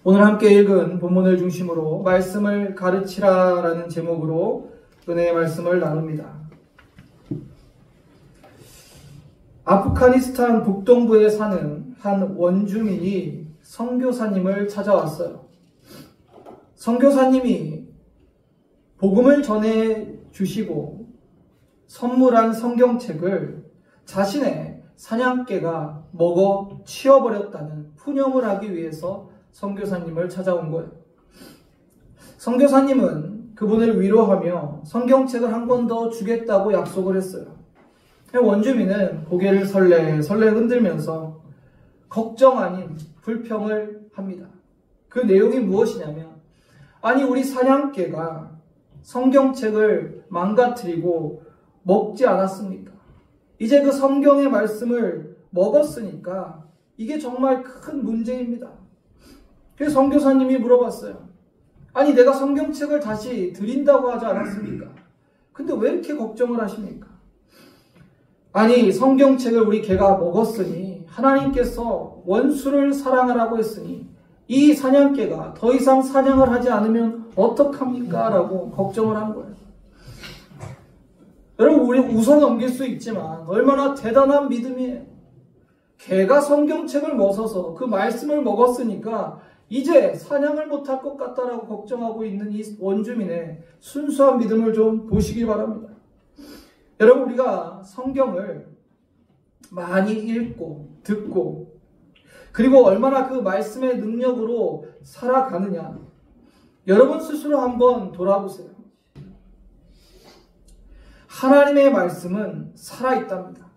오늘 함께 읽은 본문을 중심으로 말씀을 가르치라라는 제목으로 은혜의 말씀을 나눕니다. 아프가니스탄 북동부에 사는 한 원주민이 선교사님을 찾아왔어요. 선교사님이 복음을 전해 주시고 선물한 성경책을 자신의 사냥개가 먹어 치워버렸다는 푸념을 하기 위해서 선교사님을 찾아온 거예요. 선교사님은 그분을 위로하며 성경책을 한 권 더 주겠다고 약속을 했어요. 원주민은 고개를 설레설레 흔들면서 걱정 아닌 불평을 합니다. 그 내용이 무엇이냐면, 아니 우리 사냥개가 성경책을 망가뜨리고 먹지 않았습니까? 이제 그 성경의 말씀을 먹었으니까 이게 정말 큰 문제입니다. 그래서 선교사님이 물어봤어요. 아니 내가 성경책을 다시 드린다고 하지 않았습니까? 근데 왜 이렇게 걱정을 하십니까? 아니 성경책을 우리 개가 먹었으니 하나님께서 원수를 사랑하라고 했으니 이 사냥개가 더 이상 사냥을 하지 않으면 어떡합니까? 라고 걱정을 한 거예요. 여러분, 우리 웃어 넘길 수 있지만 얼마나 대단한 믿음이에요. 개가 성경책을 먹어서 그 말씀을 먹었으니까 이제 사냥을 못할 것 같다라고 걱정하고 있는 이 원주민의 순수한 믿음을 좀 보시기 바랍니다. 여러분, 우리가 성경을 많이 읽고 듣고 그리고 얼마나 그 말씀의 능력으로 살아가느냐, 여러분 스스로 한번 돌아보세요. 하나님의 말씀은 살아있답니다.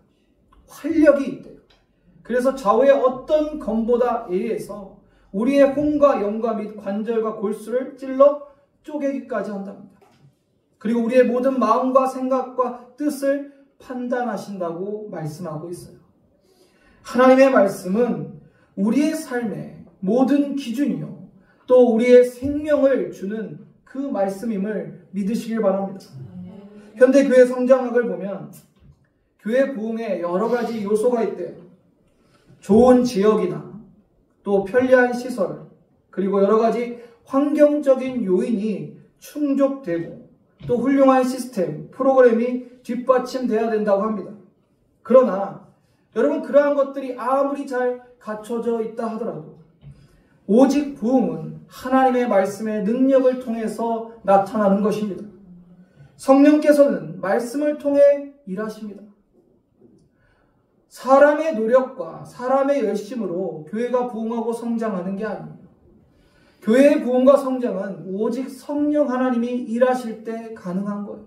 활력이 있대요. 그래서 좌우의 어떤 검보다 예리해서 우리의 혼과 영과 및 관절과 골수를 찔러 쪼개기까지 한답니다. 그리고 우리의 모든 마음과 생각과 뜻을 판단하신다고 말씀하고 있어요. 하나님의 말씀은 우리의 삶의 모든 기준이요, 또 우리의 생명을 주는 그 말씀임을 믿으시길 바랍니다. 현대 교회 성장학을 보면 교회 부흥에 여러 가지 요소가 있대요. 좋은 지역이나 또 편리한 시설, 그리고 여러 가지 환경적인 요인이 충족되고 또 훌륭한 시스템, 프로그램이 뒷받침돼야 된다고 합니다. 그러나 여러분, 그러한 것들이 아무리 잘 갖춰져 있다 하더라도 오직 부흥은 하나님의 말씀의 능력을 통해서 나타나는 것입니다. 성령께서는 말씀을 통해 일하십니다. 사람의 노력과 사람의 열심으로 교회가 부흥하고 성장하는 게 아닙니다. 교회의 부흥과 성장은 오직 성령 하나님이 일하실 때 가능한 거예요.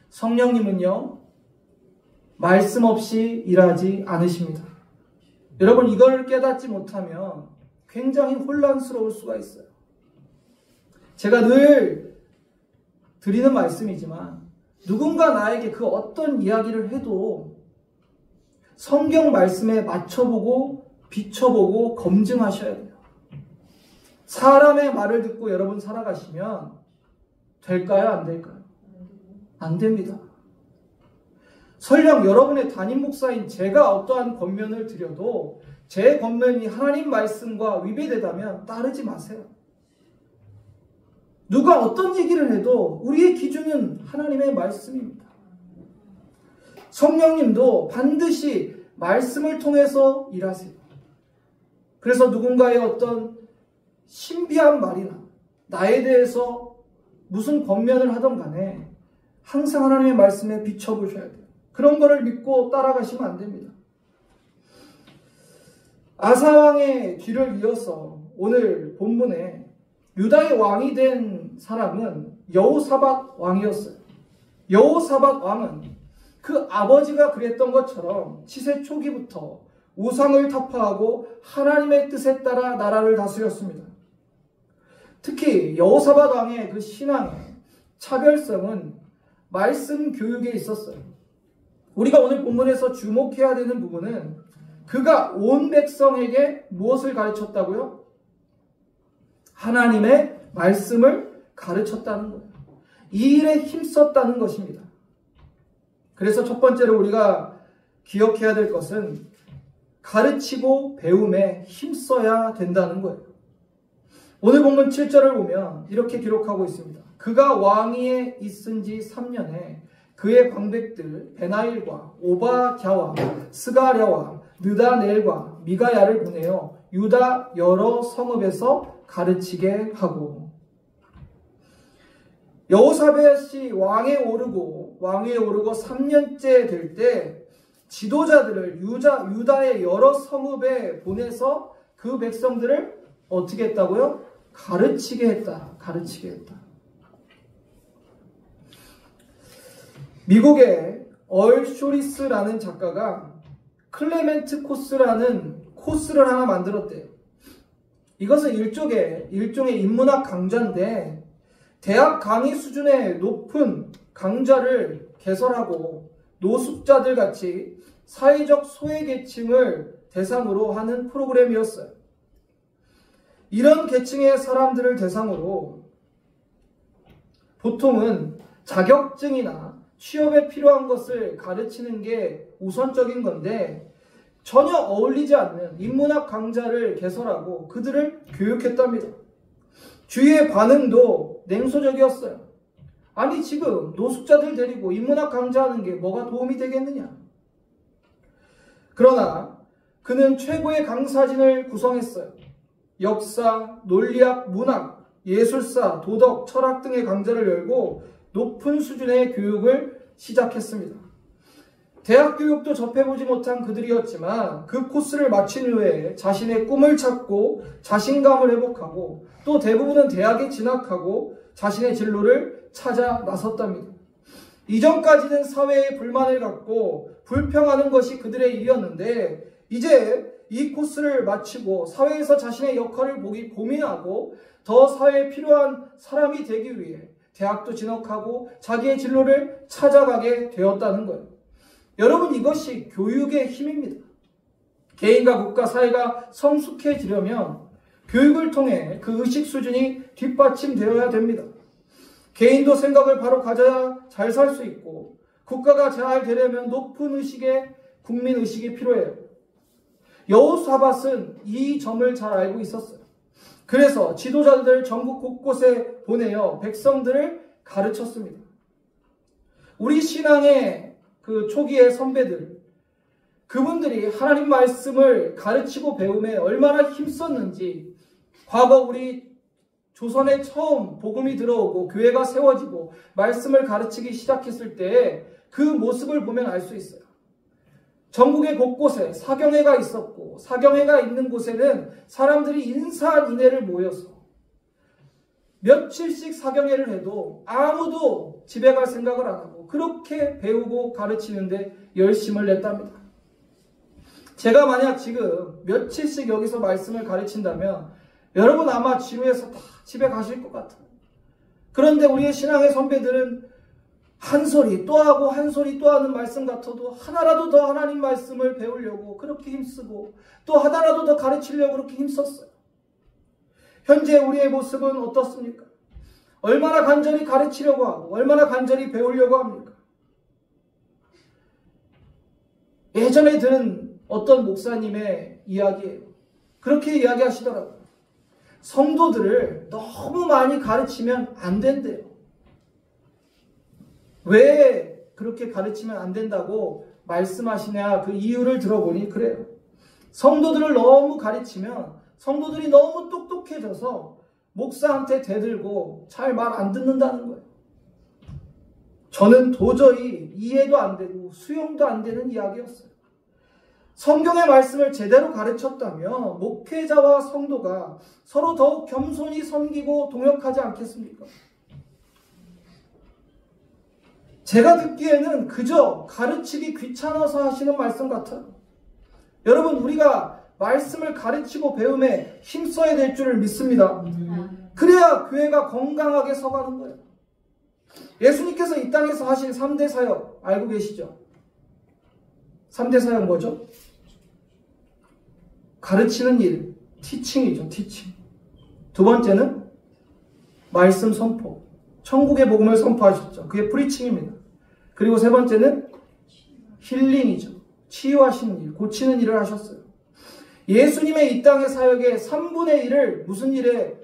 성령님은요, 말씀 없이 일하지 않으십니다. 여러분, 이걸 깨닫지 못하면 굉장히 혼란스러울 수가 있어요. 제가 늘 드리는 말씀이지만 누군가 나에게 그 어떤 이야기를 해도 성경 말씀에 맞춰보고 비춰보고 검증하셔야 돼요. 사람의 말을 듣고 여러분 살아가시면 될까요? 안 될까요? 안 됩니다. 설령 여러분의 담임 목사인 제가 어떠한 권면을 드려도 제 권면이 하나님 말씀과 위배되다면 따르지 마세요. 누가 어떤 얘기를 해도 우리의 기준은 하나님의 말씀입니다. 성령님도 반드시 말씀을 통해서 일하세요. 그래서 누군가의 어떤 신비한 말이나 나에 대해서 무슨 권면을 하던 간에 항상 하나님의 말씀에 비춰보셔야 돼요. 그런 거를 믿고 따라가시면 안 됩니다. 아사왕의 뒤를 이어서 오늘 본문에 유다의 왕이 된 사람은 여호사밧 왕이었어요. 여호사밧 왕은 그 아버지가 그랬던 것처럼 치세 초기부터 우상을 타파하고 하나님의 뜻에 따라 나라를 다스렸습니다. 특히 여호사밧 왕의 그 신앙의 차별성은 말씀 교육에 있었어요. 우리가 오늘 본문에서 주목해야 되는 부분은 그가 온 백성에게 무엇을 가르쳤다고요? 하나님의 말씀을 가르쳤다는 거예요. 이 일에 힘썼다는 것입니다. 그래서 첫 번째로 우리가 기억해야 될 것은 가르치고 배움에 힘써야 된다는 거예요. 오늘 본문 7절을 보면 이렇게 기록하고 있습니다. 그가 왕위에 있은 지 3년에 그의 방백들 베나일과 오바갸와 스가랴와 느다넬과 미가야를 보내어 유다 여러 성읍에서 가르치게 하고, 여호사밧이 왕위에 오르고 3년째 될 때 지도자들을 유다의 여러 성읍에 보내서 그 백성들을 어떻게 했다고요? 가르치게 했다. 미국의 얼쇼리스라는 작가가 클레멘트 코스라는 코스를 하나 만들었대요. 이것은 일종의 인문학 강좌인데, 대학 강의 수준의 높은 강좌를 개설하고 노숙자들 같이 사회적 소외계층을 대상으로 하는 프로그램이었어요. 이런 계층의 사람들을 대상으로 보통은 자격증이나 취업에 필요한 것을 가르치는 게 우선적인 건데, 전혀 어울리지 않는 인문학 강좌를 개설하고 그들을 교육했답니다. 주위의 반응도 냉소적이었어요. 아니, 지금 노숙자들 데리고 인문학 강좌하는 게 뭐가 도움이 되겠느냐. 그러나 그는 최고의 강사진을 구성했어요. 역사, 논리학, 문학, 예술사, 도덕, 철학 등의 강좌를 열고 높은 수준의 교육을 시작했습니다. 대학 교육도 접해보지 못한 그들이었지만 그 코스를 마친 후에 자신의 꿈을 찾고 자신감을 회복하고 또 대부분은 대학에 진학하고 자신의 진로를 찾아 나섰답니다. 이전까지는 사회에 불만을 갖고 불평하는 것이 그들의 일이었는데, 이제 이 코스를 마치고 사회에서 자신의 역할을 고민하고 더 사회에 필요한 사람이 되기 위해 대학도 진학하고 자기의 진로를 찾아가게 되었다는 거예요. 여러분, 이것이 교육의 힘입니다. 개인과 국가, 사회가 성숙해지려면 교육을 통해 그 의식 수준이 뒷받침되어야 됩니다. 개인도 생각을 바로 가져야 잘 살 수 있고, 국가가 잘 되려면 높은 의식의 국민의식이 필요해요. 여호사밧은 이 점을 잘 알고 있었어요. 그래서 지도자들을 전국 곳곳에 보내어 백성들을 가르쳤습니다. 우리 신앙의 그 초기의 선배들, 그분들이 하나님 말씀을 가르치고 배움에 얼마나 힘썼는지, 과거 우리 조선에 처음 복음이 들어오고 교회가 세워지고 말씀을 가르치기 시작했을 때 그 모습을 보면 알 수 있어요. 전국의 곳곳에 사경회가 있었고, 사경회가 있는 곳에는 사람들이 인산인해를 모여서 며칠씩 사경회를 해도 아무도 집에 갈 생각을 안 하고 그렇게 배우고 가르치는데 열심을 냈답니다. 제가 만약 지금 며칠씩 여기서 말씀을 가르친다면 여러분 아마 지루해서 다 집에 가실 것 같아요. 그런데 우리의 신앙의 선배들은 한 소리 또 하고 한 소리 또 하는 말씀 같아도 하나라도 더 하나님 말씀을 배우려고 그렇게 힘쓰고 또 하나라도 더 가르치려고 그렇게 힘썼어요. 현재 우리의 모습은 어떻습니까? 얼마나 간절히 가르치려고 하고 얼마나 간절히 배우려고 합니까? 예전에 들은 어떤 목사님의 이야기예요. 그렇게 이야기하시더라고요. 성도들을 너무 많이 가르치면 안 된대요. 왜 그렇게 가르치면 안 된다고 말씀하시냐, 그 이유를 들어보니 그래요. 성도들을 너무 가르치면 성도들이 너무 똑똑해져서 목사한테 대들고 잘 말 안 듣는다는 거예요. 저는 도저히 이해도 안 되고 수용도 안 되는 이야기였어요. 성경의 말씀을 제대로 가르쳤다면 목회자와 성도가 서로 더욱 겸손히 섬기고 동역하지 않겠습니까? 제가 듣기에는 그저 가르치기 귀찮아서 하시는 말씀 같아요. 여러분, 우리가 말씀을 가르치고 배움에 힘써야 될 줄을 믿습니다. 그래야 교회가 건강하게 서가는 거예요. 예수님께서 이 땅에서 하신 3대 사역 알고 계시죠? 3대 사역 뭐죠? 가르치는 일, 티칭이죠. 티칭. 두 번째는 말씀 선포, 천국의 복음을 선포하셨죠. 그게 프리칭입니다. 그리고 세 번째는 힐링이죠. 치유하시는 일, 고치는 일을 하셨어요. 예수님의 이 땅의 사역의 3분의 1을 무슨 일에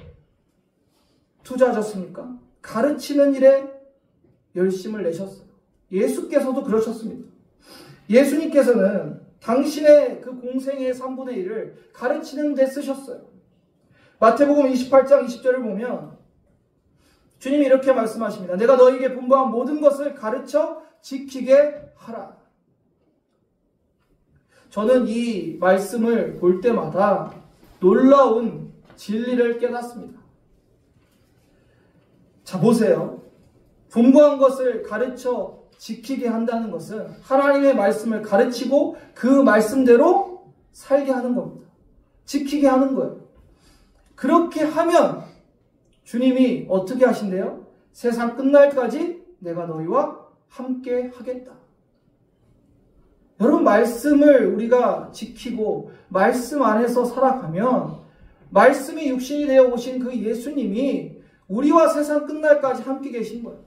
투자하셨습니까? 가르치는 일에 열심을 내셨어요. 예수께서도 그러셨습니다. 예수님께서는 당신의 그 공생의 3분의 1을 가르치는 데 쓰셨어요. 마태복음 28장 20절을 보면 주님이 이렇게 말씀하십니다. 내가 너에게 분부한 모든 것을 가르쳐 지키게 하라. 저는 이 말씀을 볼 때마다 놀라운 진리를 깨닫습니다. 자, 보세요. 분부한 것을 가르쳐 지키게 한다는 것은 하나님의 말씀을 가르치고 그 말씀대로 살게 하는 겁니다. 지키게 하는 거예요. 그렇게 하면 주님이 어떻게 하신대요? 세상 끝날까지 내가 너희와 함께 하겠다. 여러분, 말씀을 우리가 지키고 말씀 안에서 살아가면 말씀이 육신이 되어 오신 그 예수님이 우리와 세상 끝날까지 함께 계신 거예요.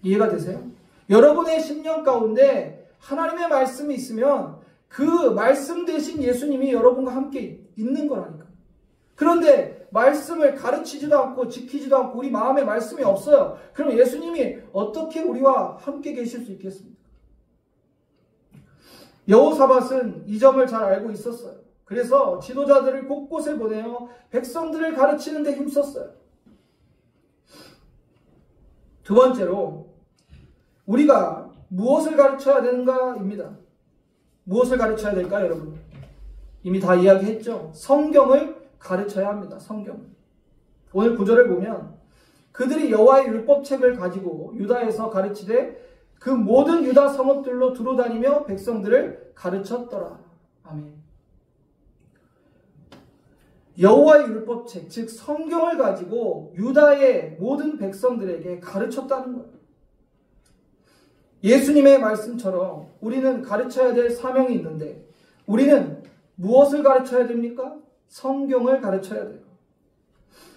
이해가 되세요? 여러분의 심령 가운데 하나님의 말씀이 있으면 그 말씀 대신 예수님이 여러분과 함께 있는 거라니까. 그런데 말씀을 가르치지도 않고 지키지도 않고 우리 마음에 말씀이 없어요. 그럼 예수님이 어떻게 우리와 함께 계실 수 있겠습니까? 여호사밧은 이 점을 잘 알고 있었어요. 그래서 지도자들을 곳곳에 보내어 백성들을 가르치는 데 힘썼어요. 두 번째로 우리가 무엇을 가르쳐야 되는가입니다. 무엇을 가르쳐야 될까요, 여러분? 이미 다 이야기했죠. 성경을 가르쳐야 합니다. 성경. 오늘 구절을 보면 그들이 여호와의 율법책을 가지고 유다에서 가르치되 그 모든 유다 성읍들로 두루다니며 백성들을 가르쳤더라. 아멘. 여호와의 율법책, 즉 성경을 가지고 유다의 모든 백성들에게 가르쳤다는 거예요. 예수님의 말씀처럼 우리는 가르쳐야 될 사명이 있는데 우리는 무엇을 가르쳐야 됩니까? 성경을 가르쳐야 돼요.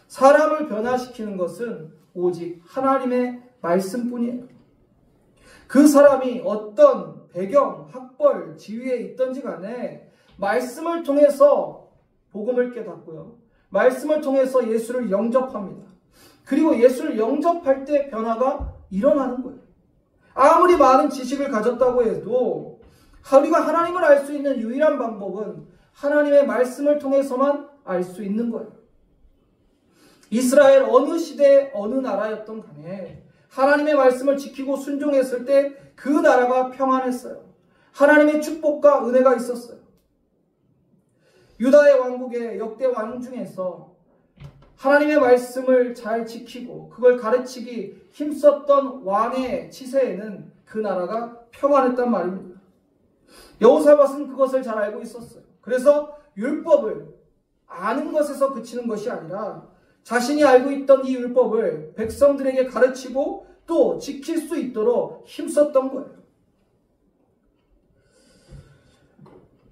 사람을 변화시키는 것은 오직 하나님의 말씀뿐이에요. 그 사람이 어떤 배경, 학벌, 지위에 있든지 간에 말씀을 통해서 복음을 깨닫고요. 말씀을 통해서 예수를 영접합니다. 그리고 예수를 영접할 때 변화가 일어나는 거예요. 아무리 많은 지식을 가졌다고 해도 우리가 하나님을 알 수 있는 유일한 방법은 하나님의 말씀을 통해서만 알 수 있는 거예요. 이스라엘 어느 시대 어느 나라였던 간에 하나님의 말씀을 지키고 순종했을 때 그 나라가 평안했어요. 하나님의 축복과 은혜가 있었어요. 유다의 왕국의 역대 왕 중에서 하나님의 말씀을 잘 지키고 그걸 가르치기 힘썼던 왕의 치세에는 그 나라가 평안했단 말입니다. 여호사밧은 그것을 잘 알고 있었어요. 그래서 율법을 아는 것에서 그치는 것이 아니라 자신이 알고 있던 이 율법을 백성들에게 가르치고 또 지킬 수 있도록 힘썼던 거예요.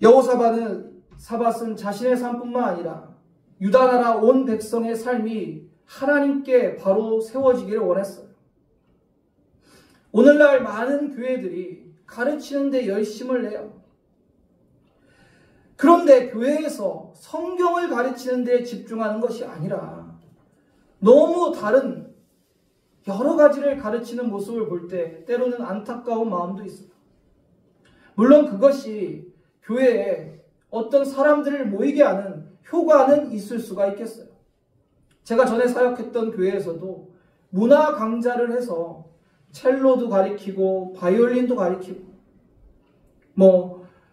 여호사밧은 자신의 삶뿐만 아니라 유다 나라 온 백성의 삶이 하나님께 바로 세워지기를 원했어요. 오늘날 많은 교회들이 가르치는 데 열심을 내요. 그런데 교회에서 성경을 가르치는 데 집중하는 것이 아니라 너무 다른 여러 가지를 가르치는 모습을 볼 때 때로는 안타까운 마음도 있어요. 물론 그것이 교회에 어떤 사람들을 모이게 하는 효과는 있을 수가 있겠어요. 제가 전에 사역했던 교회에서도 문화 강좌를 해서 첼로도 가르치고 바이올린도 가르치고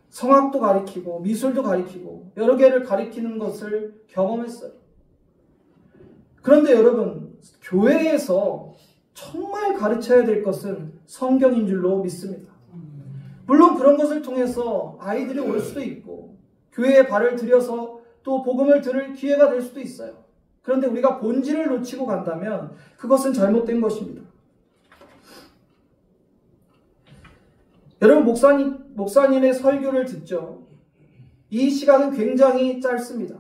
성악도 가르치고 미술도 가르치고 여러 개를 가르치는 것을 경험했어요. 그런데 여러분, 교회에서 정말 가르쳐야 될 것은 성경인 줄로 믿습니다. 물론 그런 것을 통해서 아이들이 올 수도 있고 교회에 발을 들여서 또 복음을 들을 기회가 될 수도 있어요. 그런데 우리가 본질을 놓치고 간다면 그것은 잘못된 것입니다. 여러분, 목사님의 설교를 듣죠. 이 시간은 굉장히 짧습니다.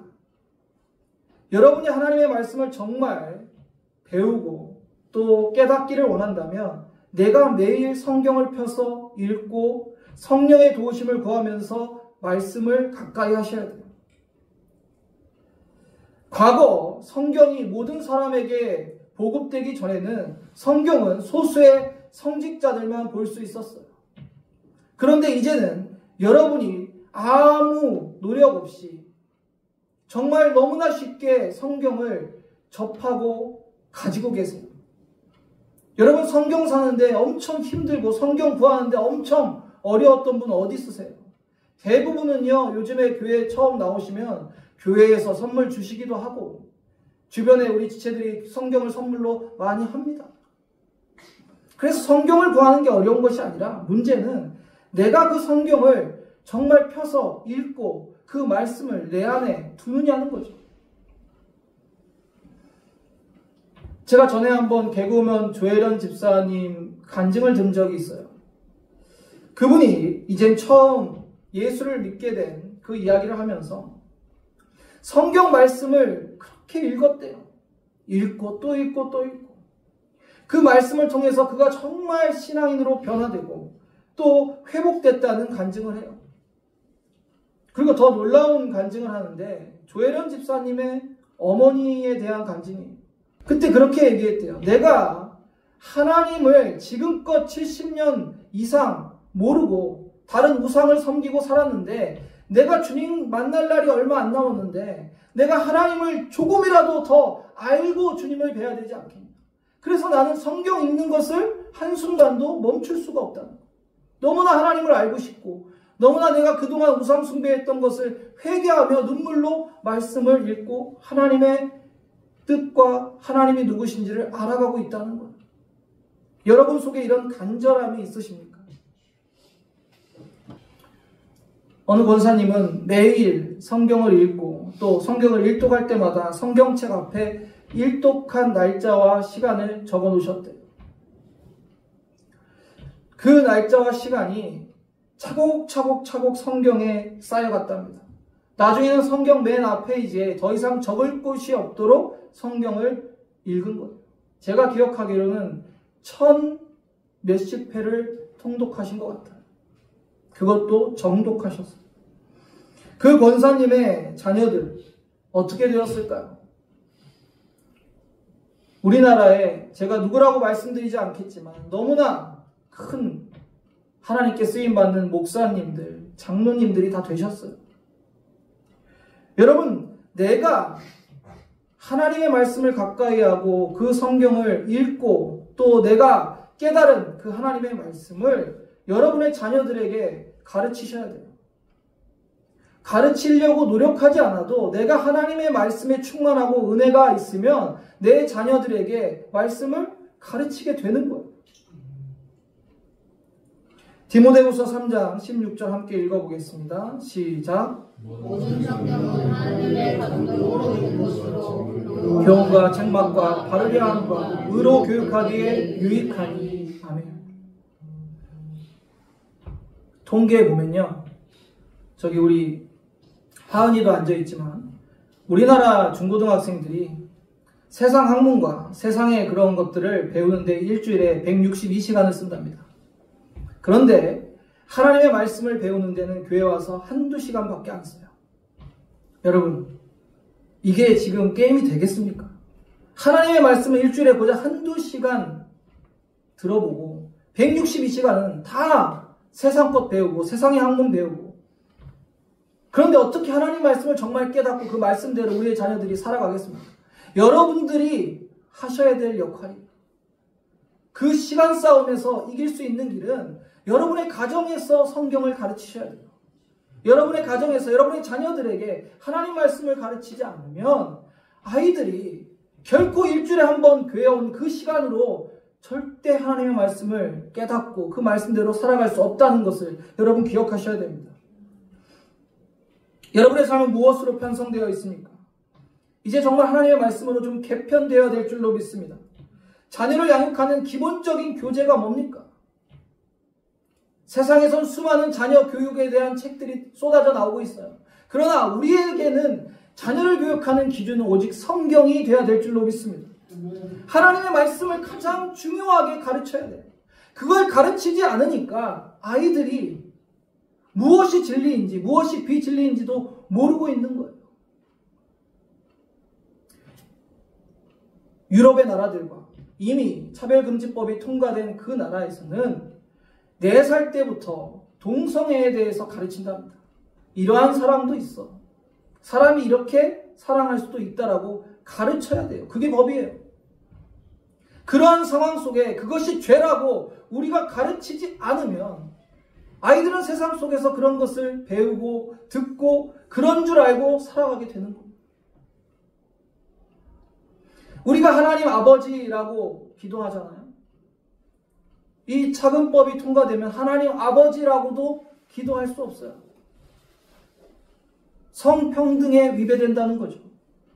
여러분이 하나님의 말씀을 정말 배우고 또 깨닫기를 원한다면 내가 매일 성경을 펴서 읽고 성령의 도우심을 구하면서 말씀을 가까이 하셔야 돼요. 과거 성경이 모든 사람에게 보급되기 전에는 성경은 소수의 성직자들만 볼 수 있었어요. 그런데 이제는 여러분이 아무 노력 없이 정말 너무나 쉽게 성경을 접하고 가지고 계세요. 여러분, 성경 사는데 엄청 힘들고 성경 구하는데 엄청 어려웠던 분 어디 있으세요? 대부분은요, 요즘에 교회 처음 나오시면 교회에서 선물 주시기도 하고 주변에 우리 지체들이 성경을 선물로 많이 합니다. 그래서 성경을 구하는 게 어려운 것이 아니라 문제는 내가 그 성경을 정말 펴서 읽고 그 말씀을 내 안에 두느냐는 거죠. 제가 전에 한번 개그우먼 조혜련 집사님 간증을 들은 적이 있어요. 그분이 이젠 처음 예수를 믿게 된 그 이야기를 하면서 성경 말씀을 그렇게 읽었대요. 읽고 또 읽고 또 읽고. 그 말씀을 통해서 그가 정말 신앙인으로 변화되고 또 회복됐다는 간증을 해요. 그리고 더 놀라운 간증을 하는데 조혜련 집사님의 어머니에 대한 간증이에요. 그때 그렇게 얘기했대요. 내가 하나님을 지금껏 70년 이상 모르고 다른 우상을 섬기고 살았는데 내가 주님 만날 날이 얼마 안 남았는데 내가 하나님을 조금이라도 더 알고 주님을 뵈야 되지 않겠냐. 그래서 나는 성경 읽는 것을 한순간도 멈출 수가 없다는 거예요. 너무나 하나님을 알고 싶고 너무나 내가 그동안 우상 숭배했던 것을 회개하며 눈물로 말씀을 읽고 하나님의 뜻과 하나님이 누구신지를 알아가고 있다는 거예요. 여러분 속에 이런 간절함이 있으십니까? 어느 권사님은 매일 성경을 읽고 또 성경을 일독할 때마다 성경책 앞에 일독한 날짜와 시간을 적어 놓으셨대요. 그 날짜와 시간이 차곡차곡 성경에 쌓여갔답니다. 나중에는 성경 맨 앞페이지에 더 이상 적을 곳이 없도록 성경을 읽은 거예요. 제가 기억하기로는 1000 몇십 회를 통독하신 것 같아요. 그것도 정독하셨어요. 그 권사님의 자녀들 어떻게 되었을까요? 우리나라에 제가 누구라고 말씀드리지 않겠지만 너무나 큰 하나님께 쓰임받는 목사님들, 장로님들이 다 되셨어요. 여러분, 내가 하나님의 말씀을 가까이 하고 그 성경을 읽고 또 내가 깨달은 그 하나님의 말씀을 여러분의 자녀들에게 가르치셔야 돼요. 가르치려고 노력하지 않아도 내가 하나님의 말씀에 충만하고 은혜가 있으면 내 자녀들에게 말씀을 가르치게 되는 거예요. 디모데후서 3장 16절 함께 읽어보겠습니다. 시작. 모든 성경은 하나님의 감동으로 된 것으로 교훈과 책망과 바르게 함과 의로 교육하기에 유익하니. 아멘. 통계에 보면요, 저기 우리 하은이도 앉아있지만 우리나라 중고등학생들이 세상 학문과 세상의 그런 것들을 배우는데 일주일에 162시간을 쓴답니다. 그런데 하나님의 말씀을 배우는 데는 교회 와서 한두 시간밖에 안 써요. 여러분, 이게 지금 게임이 되겠습니까? 하나님의 말씀을 일주일에 고작 한두 시간 들어보고 162시간은 다 세상 것 배우고 세상의 학문 배우고, 그런데 어떻게 하나님 말씀을 정말 깨닫고 그 말씀대로 우리의 자녀들이 살아가겠습니까? 여러분들이 하셔야 될 역할이에요. 그 시간 싸움에서 이길 수 있는 길은 여러분의 가정에서 성경을 가르치셔야 돼요. 여러분의 가정에서 여러분의 자녀들에게 하나님 말씀을 가르치지 않으면 아이들이 결코 일주일에 한 번 교회 온 그 시간으로 절대 하나님의 말씀을 깨닫고 그 말씀대로 살아갈 수 없다는 것을 여러분 기억하셔야 됩니다. 여러분의 삶은 무엇으로 편성되어 있습니까? 이제 정말 하나님의 말씀으로 좀 개편되어야 될 줄로 믿습니다. 자녀를 양육하는 기본적인 교재가 뭡니까? 세상에선 수많은 자녀 교육에 대한 책들이 쏟아져 나오고 있어요. 그러나 우리에게는 자녀를 교육하는 기준은 오직 성경이 되어야 될 줄로 믿습니다. 하나님의 말씀을 가장 중요하게 가르쳐야 돼요. 그걸 가르치지 않으니까 아이들이 무엇이 진리인지 무엇이 비진리인지도 모르고 있는 거예요. 유럽의 나라들과 이미 차별금지법이 통과된 그 나라에서는 4살 때부터 동성애에 대해서 가르친답니다. 이러한 사랑도 있어. 사람이 이렇게 사랑할 수도 있다라고 가르쳐야 돼요. 그게 법이에요. 그러한 상황 속에 그것이 죄라고 우리가 가르치지 않으면 아이들은 세상 속에서 그런 것을 배우고 듣고 그런 줄 알고 살아가게 되는 겁니다. 우리가 하나님 아버지라고 기도하잖아요. 이 차근법이 통과되면 하나님 아버지라고도 기도할 수 없어요. 성평등에 위배된다는 거죠.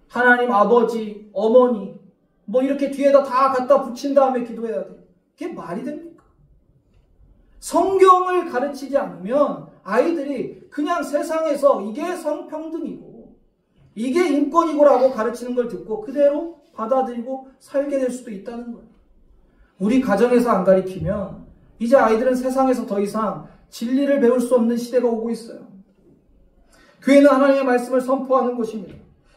하나님 아버지, 어머니 뭐 이렇게 뒤에다 다 갖다 붙인 다음에 기도해야 돼요. 그게 말이 됩니까? 성경을 가르치지 않으면 아이들이 그냥 세상에서 이게 성평등이고 이게 인권이고라고 가르치는 걸 듣고 그대로 받아들이고 살게 될 수도 있다는 거예요. 우리 가정에서 안 가르치면 이제 아이들은 세상에서 더 이상 진리를 배울 수 없는 시대가 오고 있어요. 교회는 하나님의 말씀을 선포하는 곳입니다.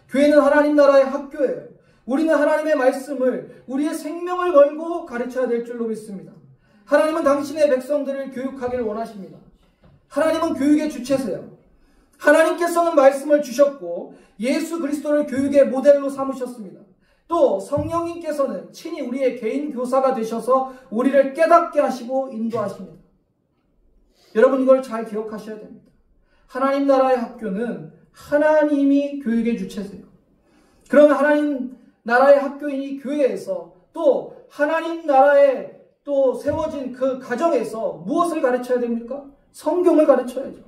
교회는 하나님 나라의 학교예요. 우리는 하나님의 말씀을 우리의 생명을 걸고 가르쳐야 될 줄로 믿습니다. 하나님은 당신의 백성들을 교육하기를 원하십니다. 하나님은 교육의 주체세요. 하나님께서는 말씀을 주셨고 예수 그리스도를 교육의 모델로 삼으셨습니다. 또 성령님께서는 친히 우리의 개인 교사가 되셔서 우리를 깨닫게 하시고 인도하십니다. 여러분 이걸 잘 기억하셔야 됩니다. 하나님 나라의 학교는 하나님이 교육의 주체세요. 그러면 하나님 나라의 학교인이 교회에서 또 하나님 나라에 또 세워진 그 가정에서 무엇을 가르쳐야 됩니까? 성경을 가르쳐야죠.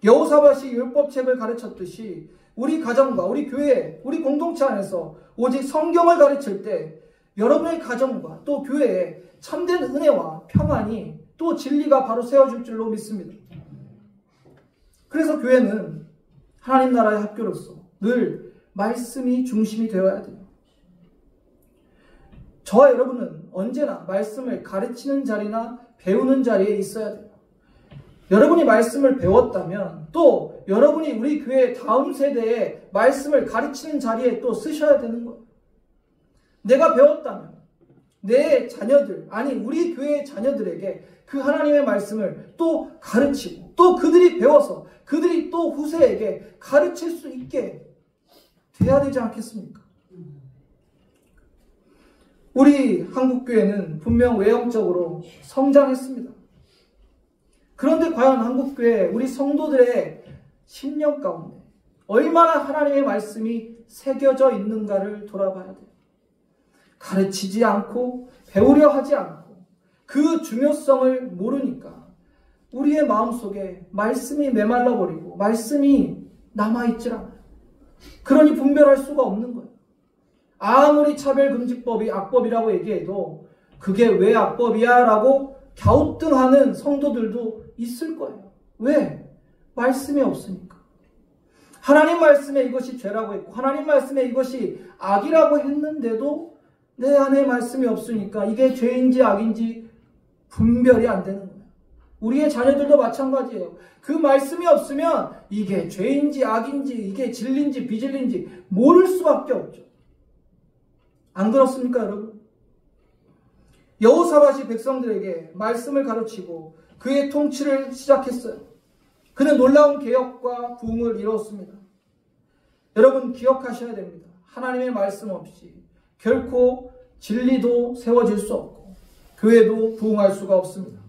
여호사밧이 율법책을 가르쳤듯이 우리 가정과 우리 교회, 우리 공동체 안에서 오직 성경을 가르칠 때 여러분의 가정과 또 교회에 참된 은혜와 평안이 또 진리가 바로 세워질 줄로 믿습니다. 그래서 교회는 하나님 나라의 학교로서 늘 말씀이 중심이 되어야 돼요. 저와 여러분은 언제나 말씀을 가르치는 자리나 배우는 자리에 있어야 돼요. 여러분이 말씀을 배웠다면 또 여러분이 우리 교회 다음 세대에 말씀을 가르치는 자리에 또 쓰셔야 되는 거예요. 내가 배웠다면 내 자녀들, 아니 우리 교회의 자녀들에게 그 하나님의 말씀을 또 가르치고 또 그들이 배워서 그들이 또 후세에게 가르칠 수 있게 돼야 되지 않겠습니까? 우리 한국교회는 분명 외형적으로 성장했습니다. 그런데 과연 한국교회 우리 성도들의 심령 가운데 얼마나 하나님의 말씀이 새겨져 있는가를 돌아봐야 돼요. 가르치지 않고 배우려 하지 않고 그 중요성을 모르니까 우리의 마음속에 말씀이 메말라버리고 말씀이 남아있질 않아요. 그러니 분별할 수가 없는 거예요. 아무리 차별금지법이 악법이라고 얘기해도 그게 왜 악법이야? 라고 갸우뚱하는 성도들도 있을 거예요. 왜? 말씀이 없으니까. 하나님 말씀에 이것이 죄라고 했고 하나님 말씀에 이것이 악이라고 했는데도 내 안에 말씀이 없으니까 이게 죄인지 악인지 분별이 안 되는 거예요. 우리의 자녀들도 마찬가지예요. 그 말씀이 없으면 이게 죄인지 악인지 이게 진리인지 비진리인지 모를 수밖에 없죠. 안 그렇습니까 여러분? 여호사밧이 백성들에게 말씀을 가르치고 그의 통치를 시작했어요. 그는 놀라운 개혁과 부흥을 이루었습니다. 여러분 기억하셔야 됩니다. 하나님의 말씀 없이 결코 진리도 세워질 수 없고 교회도 부흥할 수가 없습니다.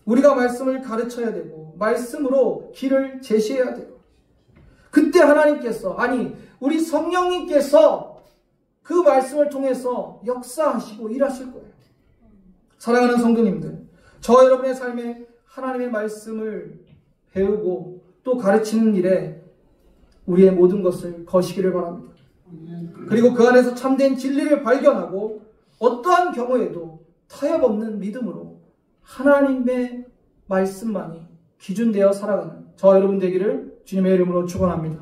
우리가 말씀을 가르쳐야 되고 말씀으로 길을 제시해야 돼요. 그때 하나님께서 아니 우리 성령님께서 그 말씀을 통해서 역사하시고 일하실 거예요. 사랑하는 성도님들, 저와 여러분의 삶에 하나님의 말씀을 배우고 또 가르치는 일에 우리의 모든 것을 거시기를 바랍니다. 그리고 그 안에서 참된 진리를 발견하고 어떠한 경우에도 타협 없는 믿음으로 하나님의 말씀만이 기준되어 살아가는 저와 여러분 되기를 주님의 이름으로 축원합니다.